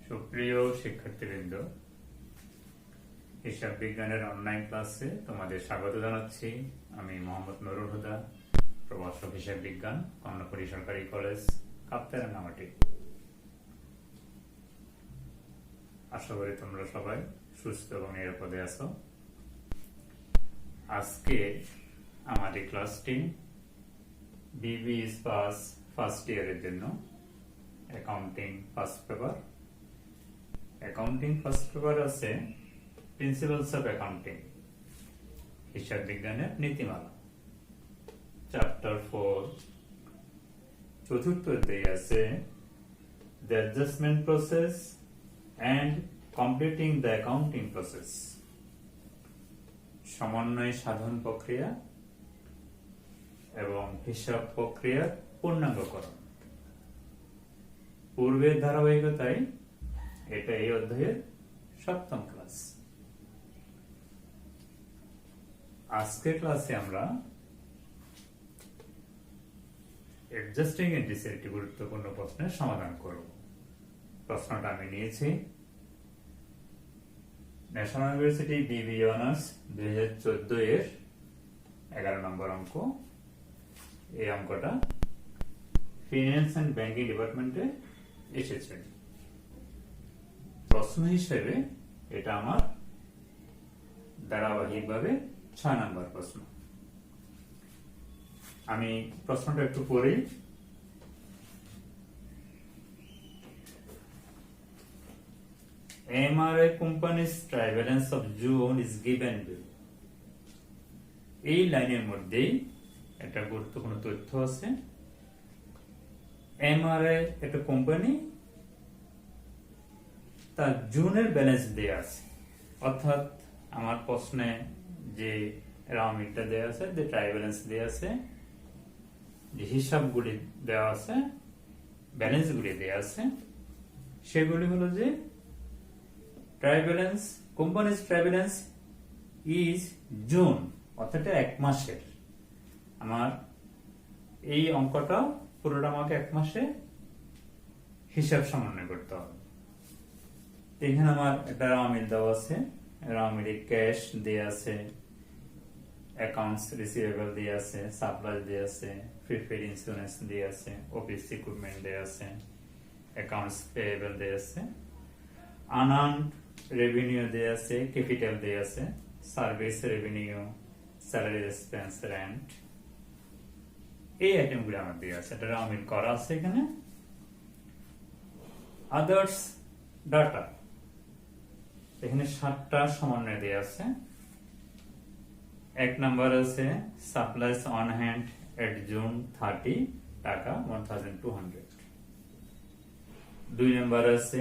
সুপ্রিয় শিক্ষার্থীবৃন্দ, হিসাব বিজ্ঞানের অনলাইন ক্লাসে তোমাদের স্বাগত জানাচ্ছি। আমি মোহাম্মদ নুরুল হুদা, প্রভাষক হিসাব বিজ্ঞান, কর্ণফুলী সরকারি কলেজ, কাপ্তাইরাঙ্গামাটি। আশা করি তোমরা সবাই সুস্থ এবং নিরাপদে আছো। আজকে আমাদের ক্লাসটি বিবি পাস ফার্স্ট ইয়ারের জন্য accounting first paper. Accounting first paper আছে প্রিন্সিপালস অফ অ্যাকাউন্টিং, হিসাব বিজ্ঞানের নীতিমালা, চ্যাপ্টার 4। চতুর্থ অধ্যায় আছে the adjustment process and completing the accounting process, সমন্বয় সাধন প্রক্রিয়া এবং হিসাব প্রক্রিয়ার পূর্ণাঙ্গকরণ। পূর্বের ধারাবাহিকতায় এটা এই অধ্যায়ের 7ম ক্লাস। আজকের ক্লাসে আমরা অ্যাডজাস্টিং এন্ট্রিজের একটি গুরুত্বপূর্ণ প্রশ্নের সমাধান করব। প্রশ্নটা আমি নিয়েছি ন্যাশনাল ইউনিভার্সিটি বিবি অনার্স 2014 এর 11 নম্বর অঙ্ক। এই অঙ্কটা ফিনান্স অ্যান্ড ব্যাংকিং ডিপার্টমেন্টে এসেছে। প্রশ্ন হিসেবে এটা আমার ধারাবাহিকভাবে 6 নম্বর প্রশ্ন। আমি প্রশ্নটা একটু পড়ি। MRA company's trial balance of June is given below. এই লাইনের মধ্যেই একটা গুরুত্বপূর্ণ তথ্য আছে। MRA একটা কোম্পানি, তার জুনের ব্যালেন্স দেয়া আছে, অর্থাৎ আমার প্রশ্নে যে রাউমিটটা দেয়া আছে, যে ট্রায়াল ব্যালেন্স দেয়া আছে, যে হিসাবগুলি দেওয়া আছে, ব্যালেন্সগুলি দেয়া আছে, সেগুলি হলো যে trial balance, companies trial balance is June, অর্থাৎ 1 মাসের। আমার এই অঙ্কটা পুরোটা আমাকে 1 মাসে হিসাব সমন্বয় করতে হবে। এখানে আমার একটা রামিল দেওয়া আছে, রামিলে ক্যাশ দিয়ে আছে, অ্যাকাউন্টস রিসিভেবল দিয়ে আছে, সাপ্লাই দিয়ে আছে, প্রিপেড ইন্স্যুরেন্স দিয়ে আছে, অফিস ইকুইপমেন্ট দিয়ে আছে, অ্যাকাউন্টস পেয়েবল দিয়ে আছে, আনআর্নড রেভিনিউ দিয়ে আছে, ক্যাপিটাল দিয়ে আছে, service revenue, salary expense, rent, এই আইটেমগুলো আমার দিয়ে আছে। এটা রামিল করা আছে এখানে। আদার্স ডাটা, এখানে 7টা সমন্বয় দেওয়া আছে। 1 নাম্বার আছে supplies on hand at June 30 টাকা 1200। 2 নাম্বার আছে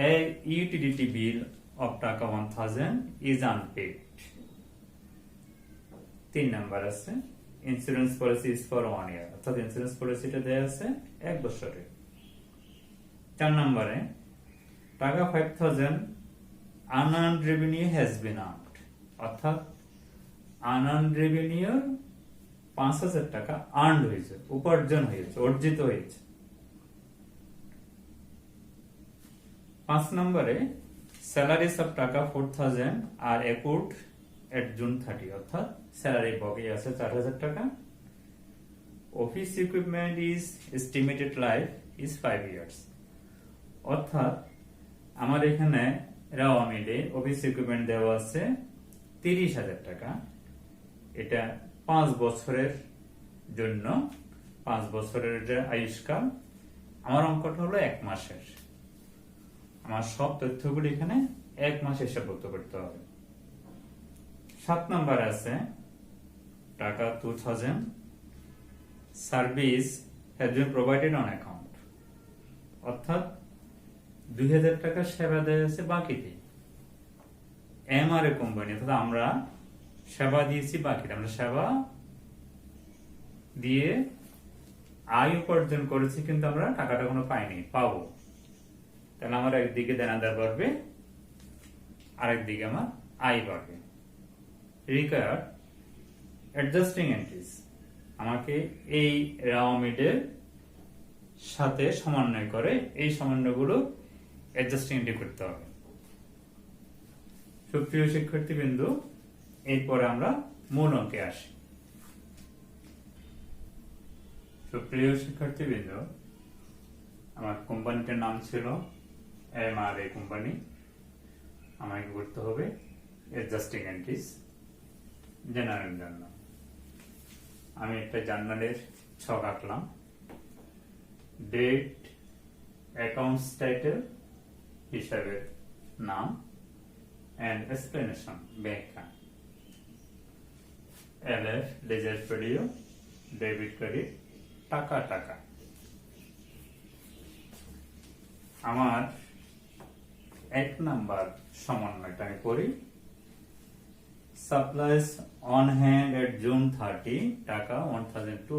এ ইউটিলিটি বিল অফ টাকা 1000 ইজ আনপেড। 3 নাম্বার আছে ইন্স্যুরেন্স পলিসি ইজ ফর 1 ইয়ার, অর্থাৎ ইন্স্যুরেন্স পলিসিটা দেয়া আছে 1 বছরের। 4 নম্বরে টাকা 5000 unearned revenue has been earned, অর্থাৎ unearned revenue 5000 টাকা আর্নড হয়েছে, উপার্জন হয়েছে, অর্জিত হয়েছে। 5 নম্বরে স্যালারিস অফ টাকা 4000 আর accrued at June 30, অর্থাৎ স্যালারি বকেয়া আছে 4000 টাকা। Office equipment is estimated life is 5 years, অর্থাৎ আমার এখানে রাওয়া মিলে অফিস ইকুইপমেন্ট দেওয়া আছে 30,000 টাকা। এটা 5 বছরের জন্য, 5 বছরের যে আয়ুষ্কাল। আমার অঙ্কটা হলো 1 মাসের। আমার সব তথ্যগুলি এখানে 1 মাসে হিসাবভুক্ত করতে হবে। 7 নম্বর আছে টাকা 2000 service has been provided on account, অর্থাৎ 2000 টাকা সেবা দেওয়া আছে বাকিতে। MRA কোম্পানি, অর্থাৎ আমরা সেবা দিয়েছি বাকিতে, আমরা সেবা দিয়ে আয় উপার্জন করেছি, কিন্তু আমরা টাকাটা কোনো পাইনি, পাবো। তাহলে আমার একদিকে দেনাদার বাড়বে, আরেকদিকে আমার আয় বাড়বে। রিকোয়ার্ড অ্যাডজাস্টিং এন্ট্রিজ, আমাকে এই রাওমিডের সাথে সমন্বয় করে এই সমন্বয়গুলো অ্যাডজাস্টিং এন্ট্রি করতে হবে। সুপ্রিয় শিক্ষার্থীবৃন্দু, এরপরে আমরা মূল অঙ্কে আসি। সুপ্রিয় শিক্ষার্থীবৃন্দ, আমার কোম্পানিটার নাম ছিল MRA কোম্পানি। আমাকে করতে হবে অ্যাডজাস্টিং এন্ট্রিজ জেনারেল জার্নাল। আমি একটা জার্নালের ছক আঁকলাম। ডেট, অ্যাকাউন্টস টাইটেল, হিসাবের নাম and explanation ব্যাখ্যা। LF লেজার পেরিও, ডেবিট ক্রেডিট, টাকা টাকা। আমার 1 নাম্বার সমন্বয়টা আমি করি। Supplies on hand at June 30 টাকা 1200।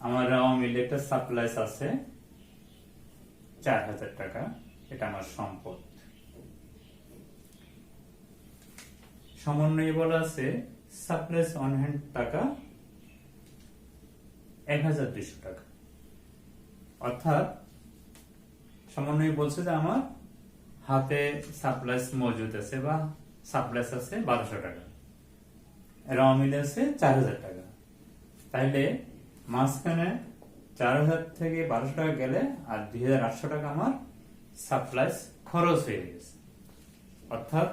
আমার মিলে একটা সাপ্লাইজ আছে 4000 টাকা, এটা আমার সম্পদ। সমন্বয়ে বলা আছে সাপ্লাইজ অন হ্যান্ড টাকা 1200 টাকা, অর্থাৎ সমন্বয়ে বলছে যে আমার হাতে সাপ্লাইজ মজুদ আছে বা সাপ্লাইজ আছে 1200 টাকা, এরা মিলে আছে 4000 টাকা। তাইলে মাঝখানে 4000 থেকে 1200 টাকা গেলে আর 2800 টাকা আমার সাপ্লাইজ খরচ হয়ে গেছে। অর্থাৎ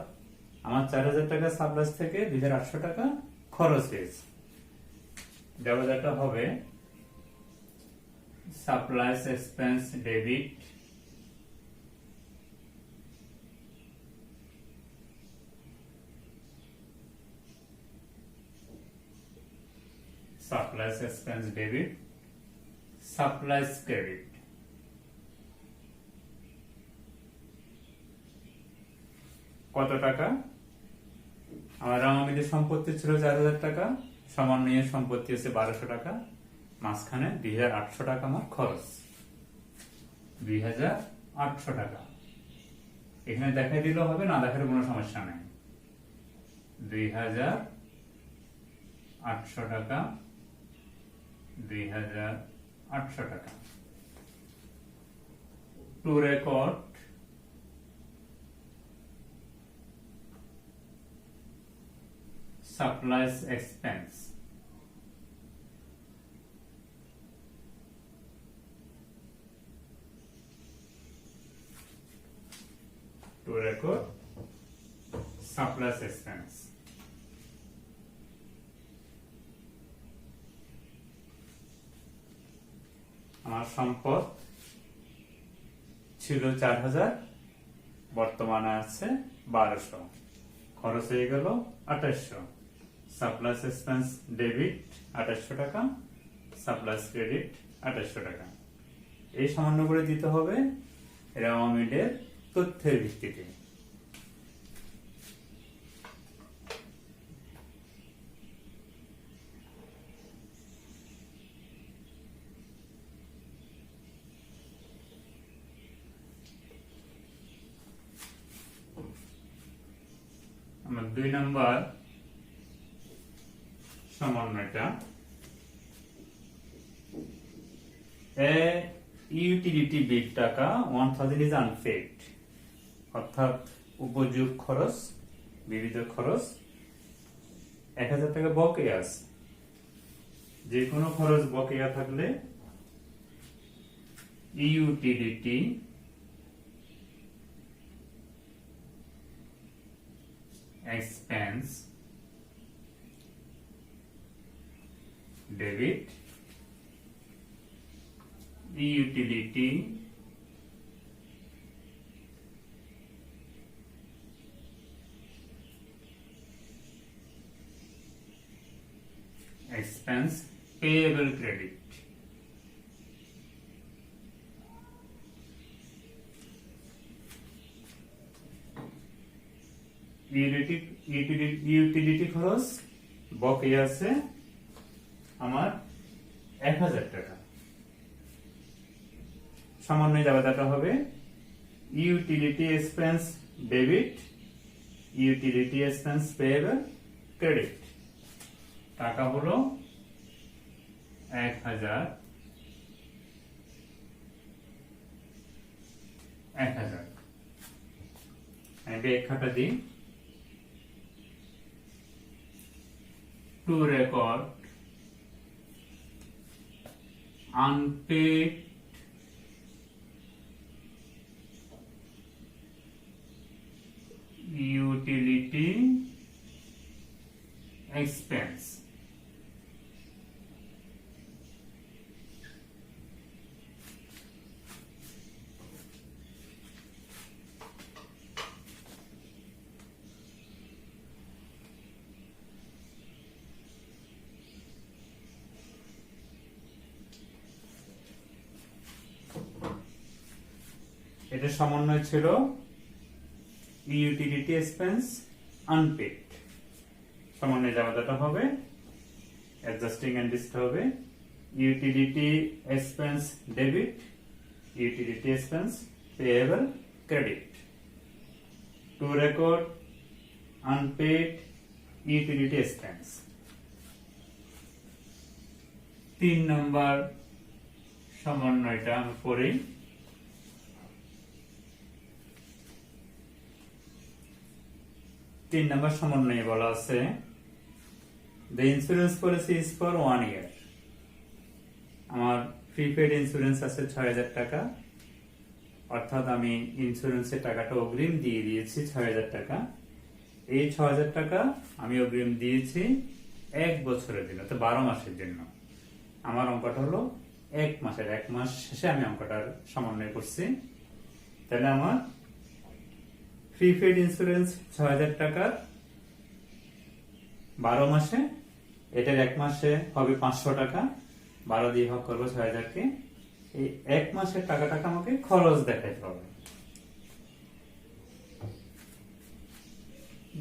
আমার 4000 টাকা সাপ্লাইজ থেকে 2800 টাকা খরচ হয়েছে। দেওয়াটা হবে supplies expense debit supplies expense debit supplies credit. কত টাকা? আমার রামামিদের সম্পত্তি ছিল 4000 টাকা, সমন্বয়ে সম্পত্তি আছে 1200 টাকা, মাঝখানে 2800 টাকা আমার খরচ। 2800 টাকা এখানে দেখাই দিলেও হবে, না দেখার কোনো সমস্যা নেই। 2800 টাকা, 2800 টাকা। To record supplies expense, to record supplies expense। আমার সম্পদ ছিল 4000, বর্তমানে আছে 1200, খরচ হয়ে গেল 2800। সাপ্লাইজ এক্সপেন্স ডেবিট 2800 টাকা, সাপ্লাইজ ক্রেডিট 2800 টাকা। এই সামান্য করে দিতে হবে রামামিডের তথ্যের ভিত্তিতে। আমার 2 নাম্বার সমন্বয়টা, এ ইউটিলিটি বিল টাকা 1000 ইজ আনপেড, অর্থাৎ উপযোগ খরচ, বিবিধ খরচ 1000 টাকা বকেয়া আছে। যে কোনো খরচ বকেয়া থাকলে utility expense debit utility expense payable credit। Utility খরচ বকেয়া আছে আমার 1000 টাকা। সমন্বয় জাবেদাটা হবে utility expense debit utility expense payable credit. টাকা হলো 1000, ব্যাখ্যাটা দিই। Two record unpaid utility expense. এটা সমন্বয় ছিল ইউটিলিটি এক্সপেন্স আনপেড। সমন্বয় জায়গাটা হবে অ্যাডজাস্টিং এন্ট্রিটা হবে utility expense debit, utility expense payable credit. To record unpaid utility expense. 3 নম্বর সমন্বয়টা আমি পড়ি। 3 নম্বর সমন্বয়ে বলা আছে the insurance policy is for 1 year. আমার প্রিপেড ইন্স্যুরেন্স আছে 6000 টাকা, অর্থাৎ আমি ইন্স্যুরেন্সের টাকাটা অগ্রিম দিয়ে দিয়েছি 6000 টাকা। এই 6000 টাকা আমি অগ্রিম দিয়েছি 1 বছরের জন্য, তো 12 মাসের জন্য। আমার অঙ্কটা হলো 1 মাসের, 1 মাস শেষে আমি অঙ্কটার সমন্বয় করছি। তাহলে আমার প্রিপেড ইন্স্যুরেন্স 6000 টাকার 12 মাসে, এটার 1 মাসে হবে 500 টাকা, 12 দিয়ে ভাগ করবো 6000 কে। এই 1 মাসের টাকাটাকে আমাকে খরচ দেখাইতে হবে।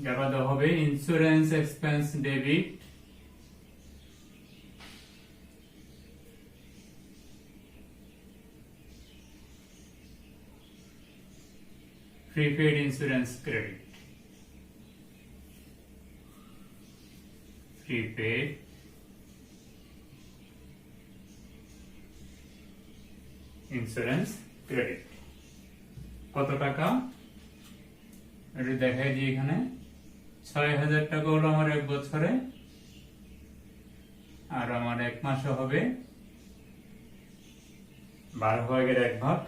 যেটা দেওয়া হবে insurance expense debit prepaid insurance credit, prepaid insurance credit কত টাকা এটা দেখাই দিই। এখানে 6000 টাকা হলো আমার 1 বছরে, আর আমার 1 মাসে হবে 12 ভাগের 1 ভাগ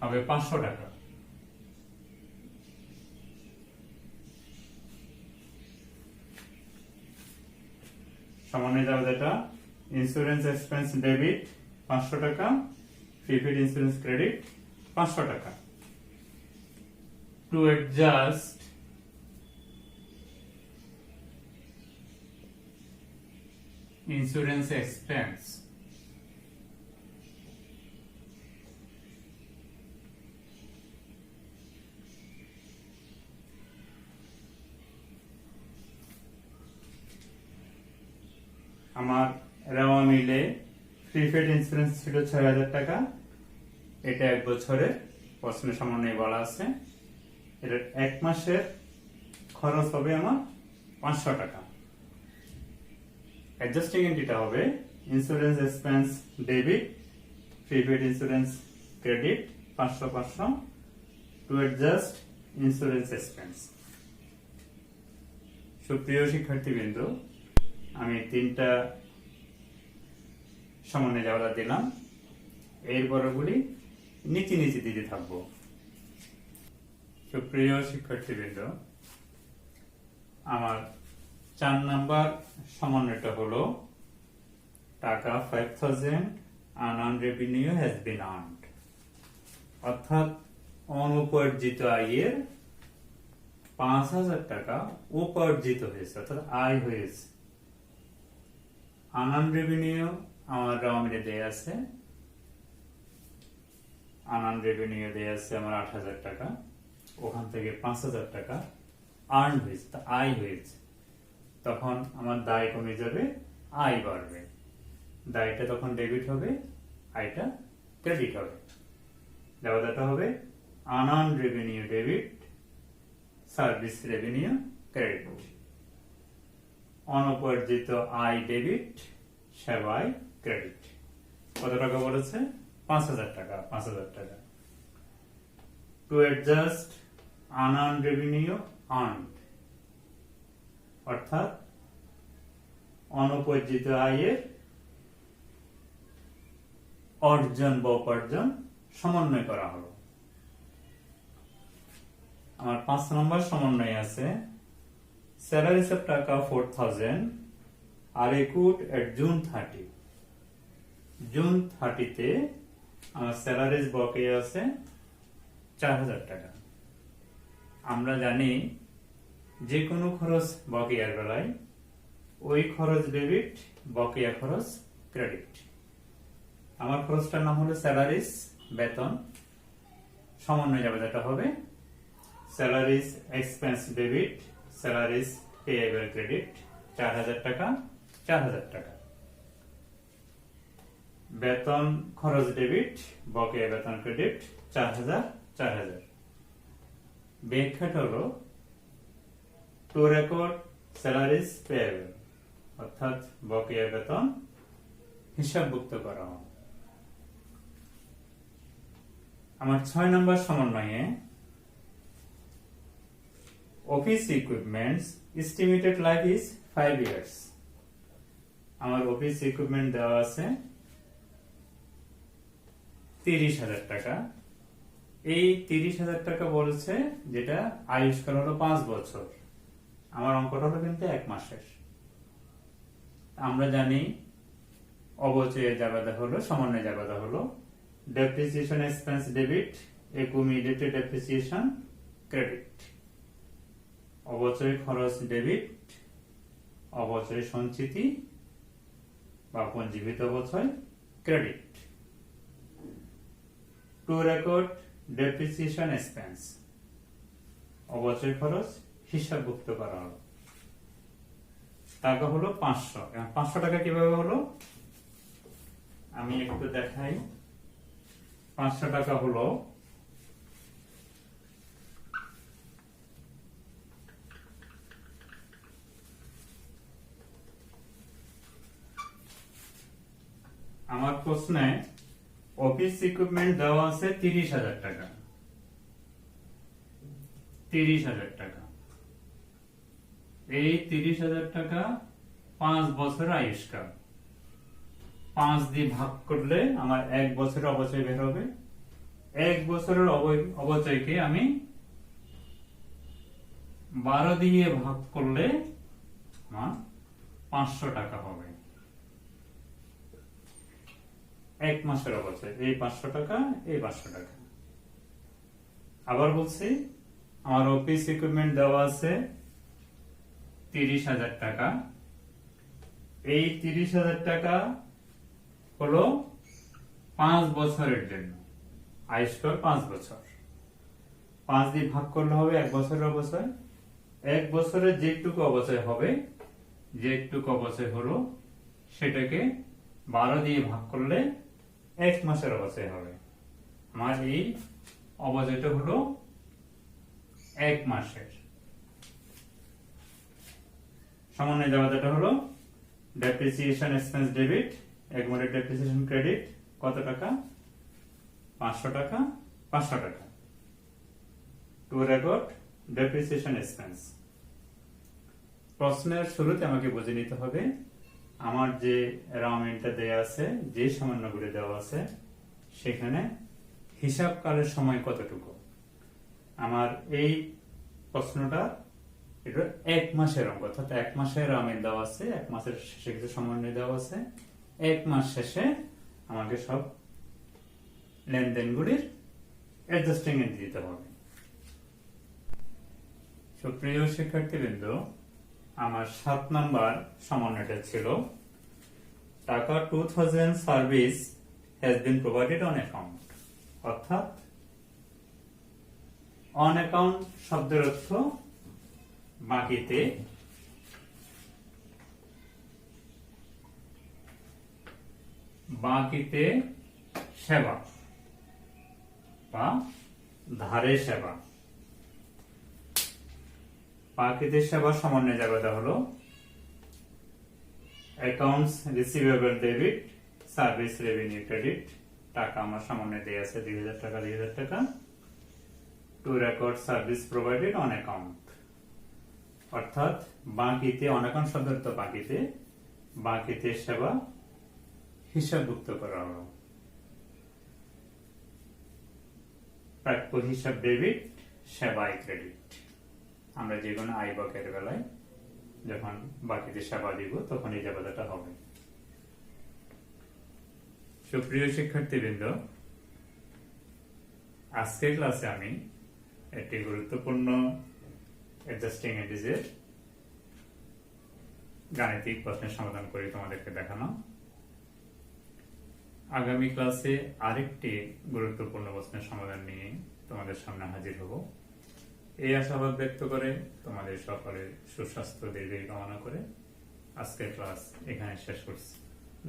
হবে 500 টাকা। সমন্বয় যাবে যেটা ইন্স্যুরেন্স এক্সপেন্স ডেবিট 500 টাকা, প্রিপেড ইন্স্যুরেন্স ক্রেডিট 500 টাকা। টু অ্যাডজাস্ট ইন্স্যুরেন্স এক্সপেন্স আমার রেওয়া মিলে প্রিপেড ইন্স্যুরেন্স ছিল 6000 টাকা, এটা 1 বছরের প্রশ্নের সমন্বয়ে বলা আছে। এটা 1 মাসের খরচ হবে আমার 500 টাকা। অ্যাডজাস্টিং এন্ট্রিটা হবে insurance expense debit, prepaid insurance credit 500 500 to adjust insurance expense. সুপ্রিয় শিক্ষার্থীবৃন্দ, আমি 3টা সমন্বয় জায়গা দিলাম, এর পরগুলি নিচে নিচে দিতে থাকবো। সুপ্রিয় শিক্ষার্থীবৃন্দ, আমার 4 নাম্বার সমন্বয়টা হলো টাকা 5000 unearned revenue has been earned, অর্থাৎ অনুপার্জিত আয়ের 5000 টাকা উপার্জিত হয়েছে, অর্থাৎ আয় হয়েছে। আনআর্নড রেভিনিউ আমার রাওমিলে দেয়া আছে, আনআর্নড রেভিনিউ দেয়া আছে আমার 8000 টাকা, ওখান থেকে 5000 টাকা আর্ন হয়েছে, আয় হয়েছে। তখন আমার দায় কমে যাবে, আয় বাড়বে। দায়টা তখন ডেবিট হবে, আয়টা ক্রেডিট হবে। দেওয়াটা হবে unearned revenue debit, service revenue credit. অনুপার্জিত আয় ডেবিট, সেবায় ক্রেডিট। কত টাকা বলেছে? 5000 টাকা। 5000 টাকা। To adjust unearned revenue earned, অর্থাৎ অনুপার্জিত আয়ের অর্জন বা উপার্জন সমন্বয় করা হলো। আমার 5 নম্বর সমন্বয় আছে salaries of টাকা 4000 are accrued at June 30। June 30 তে আমার স্যালারিজ বকেয়া আছে 4000 টাকা। আমরা জানি যে কোনো খরচ বকেয়ার বেলায় ওই খরচ ডেবিট, বকেয়া খরচ ক্রেডিট। আমার খরচটার নাম হলো স্যালারিজ, বেতন, সমন্বয় যাবে যেটা হবে salaries expense debit, salaries payable credit, 4000 টাকা 4000 টাকা। বেতন খরচ ডেবিট, বকেয়া বেতন ক্রেডিট, 4000 4000। ব্যাখ্যাটা হলো টু রেকর্ড স্যালারিজ পেয়েবল, অর্থাৎ বকেয়া বেতন হিসাবভুক্ত করা হয়। আমার 6 নম্বর সমন্বয়ে office equipments estimated life is 5 years। আমার অফিস ইকুইপমেন্ট দেওয়া আছে 30,000 টাকা। এই 30,000 টাকা বলছে যেটা আয়ুষ্কাল হলো 5 বছর, আমার অঙ্কটা হলো কিন্তু 1 মাসের। আমরা জানি অবচয়ের জাবেদা হলো, সমন্বয় জাবেদা হলো depreciation expense debit, accumulated depreciation credit. অবচয় খরচ ডেবিট, অবচয় সঞ্চিতি বা পঞ্জীবিত অবচয় credit. To record depreciation expense, অবচয় খরচ হিসাবভুক্ত করা হলো। টাকা হলো 500। 500 টাকা কিভাবে হলো আমি একটু দেখাই। 500 টাকা হলো আমার প্রশ্নে অফিস ইকুইপমেন্ট দেওয়া আছে 30,000 টাকা। 30,000 টাকা, এই 30,000 টাকা 5 বছর আয়ুষ্কাল। 5 দিয়ে ভাগ করলে আমার 1 বছরের অবচয় বের হবে। 1 বছরের অবচয়কে আমি 12 দিয়ে ভাগ করলে আমার 500 টাকা হবে। 1 মাসের অবচয় এই 500 টাকা, এই 500 টাকা। আবার বলছি আমার অফিস ইকুইপমেন্ট দেওয়া আছে 30,000 টাকা। এই 30,000 টাকা হলো 5 বছরের জন্য, আয়ুষ্কাল 5 বছর। 5 দিয়ে ভাগ করলে হবে 1 বছরের অবচয়। 1 বছরে যেটুকু অবচয় হবে, যেটুকু অবচয় হলো সেটাকে 12 দিয়ে ভাগ করলে 1 মাসের অবচয় হবে। আমার এই অবচয়টা হলো 1 মাসের। সমন্বয় জাবেদাটা হলো depreciation expense debit, accumulated depreciation credit, কত টাকা 500 টাকা 500 টাকা। To record depreciation expense. প্রশ্নের শুরুতে আমাকে বুঝে নিতে হবে আমার যে অ্যারাউন্ডটা দেওয়া আছে, যে সামান্যগুলি দেওয়া আছে সেখানে হিসাবকালের সময় কতটুকু। আমার এই প্রশ্নটা এটা 1 মাসের অঙ্ক, অর্থাৎ 1 মাসের আমিন দেওয়া আছে, 1 মাসের শেষে কিছু সমন্বয় দেওয়া আছে। 1 মাস শেষে আমাকে সব লেনদেনগুলির অ্যাডজাস্টিং এন্ট্রি দিতে হবে। সুপ্রিয় শিক্ষার্থীবৃন্দ, আমার 7 নাম্বার সমন্বয়টা ছিল টাকা 2000 service has been provided on account, অর্থাৎ অন অ্যাকাউন্ট শব্দের অর্থ বাকিতে, বাকিতে সেবা বা ধারে সেবা। বাকিতে সেবা সমন্বয় জাবেদা হলো accounts receivable debit, service revenue credit. টাকা আমার সমন্বয় দেয়া আছে 2,000 টাকা 2,000 টাকা। To record service provided on account, অর্থাৎ বাকিতে অন অ্যাকাউন্ট শব্দের তো বাকিতে সেবা হিসাবভুক্ত করা হলো। প্রাপ্য হিসাব ডেবিট, সেবায় ক্রেডিট। আমরা যে কোনো আয় বকের বেলায় যখন বাকিতে সেবা দিব তখন এই জায়গাটা হবে। সুপ্রিয় শিক্ষার্থীবৃন্দ, আজকের ক্লাসে আমি একটি গুরুত্বপূর্ণ অ্যাডজাস্টিং এন্টিজের গাণিতিক প্রশ্নের সমাধান করে তোমাদেরকে দেখানো। আগামী ক্লাসে আরেকটি গুরুত্বপূর্ণ প্রশ্নের সমাধান নিয়ে তোমাদের সামনে হাজির হব। এই আশাবাদ ব্যক্ত করে তোমাদের সকলের সুস্বাস্থ্য দীর্ঘায়ু কামনা করে আজকের ক্লাস এখানে শেষ করছি।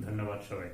ধন্যবাদ সবাই।